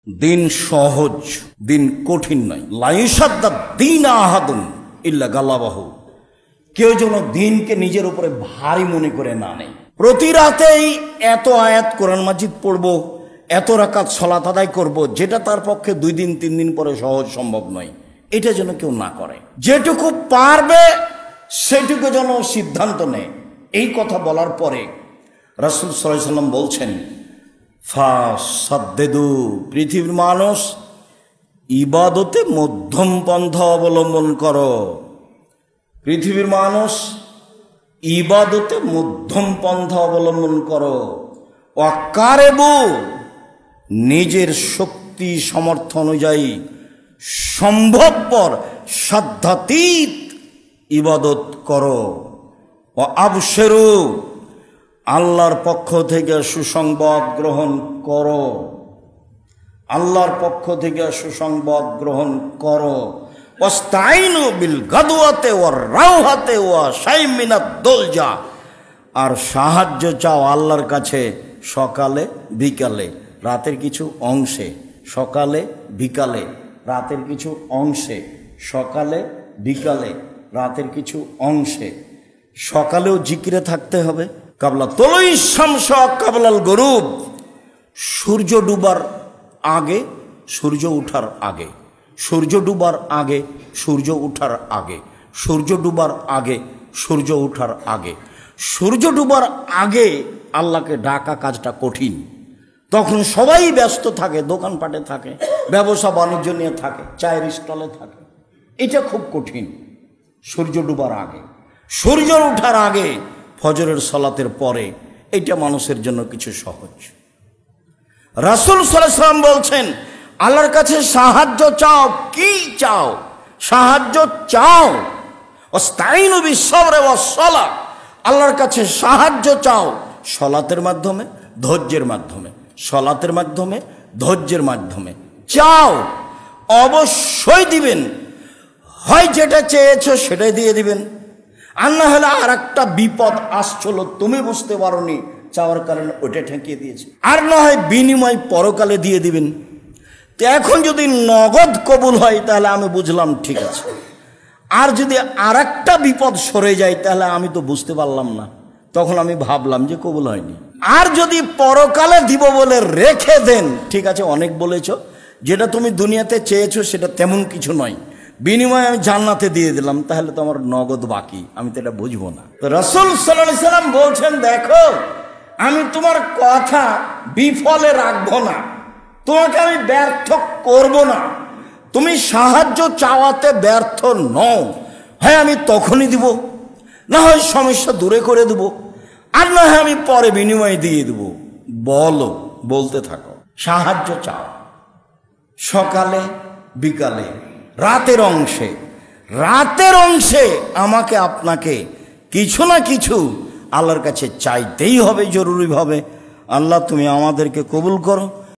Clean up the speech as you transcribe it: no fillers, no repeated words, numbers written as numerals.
দিন সহজ, দিন কঠিন নয়। লাইসাদ্দা দিন আহাদুন ইল্লা গালাবাহু, কেউ যেন দিনকে নিজের উপরে ভারী মনে করে না নেয়। প্রতি রাতেই এত আয়াত কোরআন মাজিদ পড়বো, এত রাকাত সালাত আদায় করব, যেটা তার পক্ষে 2 দিন 3 দিন পরে সহজ সম্ভব নয়, এটা যেন কেউ না করে। যেটুকু পারবে সেটুকু যেন সিদ্ধান্ত নেয়। এই কথা বলার পরে রাসূল সাল্লাল্লাহু আলাইহি ওয়াসাল্লাম বলছেন, ফাসাদ্দেদু, পৃথিবীর মানুষ ইবাদতে মধ্যম পন্থা অবলম্বন করো। পৃথিবীর মানুষ ইবাদতে মধ্যম পন্থা অবলম্বন করো। ওয়াকারেবু, নিজের শক্তি সামর্থ্য অনুযায়ী সম্ভবপর সাধ্যাতীত ইবাদত করো। ও আবশেরু, আল্লাহর পক্ষ থেকে সুসংবাদ গ্রহণ করো। আল্লাহর পক্ষ থেকে সুসংবাদ গ্রহণ করো। ওয়াস্তাইনু বিল গাদওয়াতে ওয়ার রাওহাতে ওয়া শাই'মিন মিনাদ দুলজা, আর সাহায্য চাও আল্লাহর কাছে সকালে বিকালে, রাতের কিছু অংশে। সকালে বিকালে, রাতের কিছু অংশে। সকালে বিকালে, রাতের কিছু অংশে। সকালেও জিকিরে থাকতে হবে। কাবলা তলুই শামস কাবলাল গরুব, সূর্য ডুবার আগে, সূর্য ওঠার আগে, সূর্য ডুবার আগে, সূর্য ওঠার আগে, সূর্য ডুবার আগে, সূর্য ওঠার আগে। সূর্য ডুবার আগে আল্লাহকে ডাকা কাজটা কঠিন। তখন সবাই ব্যস্ত থাকে, দোকানপাটে থাকে, ব্যবসা বাণিজ্য নিয়ে থাকে, চায়ের স্টলে থাকে। এটা খুব কঠিন। সূর্য ডুবার আগে, সূর্য ওঠার আগে, ফজরের সালাতের পরে, এটা মানুষের জন্য কিছু সহজ। রাসূল সাল্লাল্লাহু আলাইহি ওয়াসাল্লাম বলছেন, আল্লাহর কাছে সাহায্য চাও। কি চাও? সাহায্য চাও। ওয়াস্তাইনু বিস-সাবরি ওয়াস-সালাহ, আল্লাহর কাছে সাহায্য চাও সালাতের মাধ্যমে, ধৈর্যের মাধ্যমে। সালাতের মাধ্যমে, ধৈর্যের মাধ্যমে চাও, অবশ্যই দিবেন। হয় যেটা চেয়েছো সেটাই দিয়ে দিবেন, আর না হলে আর একটা বিপদ আসছিল, তুমি বুঝতে পারোনি, চাওয়ার কারণে ওটা ঠেকিয়ে দিয়েছে। আর না হয় বিনিময় পরকালে দিয়ে দিবেন। তো এখন যদি নগদ কবুল হয় তাহলে আমি বুঝলাম ঠিক আছে, আর যদি আর একটা বিপদ সরে যায় তাহলে আমি তো বুঝতে পারলাম না, তখন আমি ভাবলাম যে কবুল হয়নি। আর যদি পরকালে দিব বলে রেখে দেন, ঠিক আছে অনেক বলেছ, যেটা তুমি দুনিয়াতে চেয়েছো সেটা তেমন কিছু নয়, বিনিময়ে আমি জান্নাতে দিয়ে দিলাম, তাহলে তো আমার নগদ বাকি, আমি তো এটা বুঝবো না। তো রাসূল সাল্লাল্লাহু আলাইহি ওয়াসাল্লাম বলছেন, দেখো আমি তোমার কথা বিফলে রাখবো না, তোমাকে আমি ব্যর্থ করব না। তুমি সাহায্য চাওয়াতে ব্যর্থ নও, হ্যাঁ আমি তখনই দিব, না হয় সমস্যা দূরে করে দেব, আর না হয় আমি পরে বিনিময়ে দিয়ে দেব। বলো, বলতে থাকো, সাহায্য চাও সকালে বিকালে, রাতের অংশে। রাতের অংশে আমাকে আপনাকে কিছু না কিছু আল্লাহর কাছে চাইতেই হবে জরুরিভাবে। আল্লাহ তুমি আমাদেরকে কবুল করো।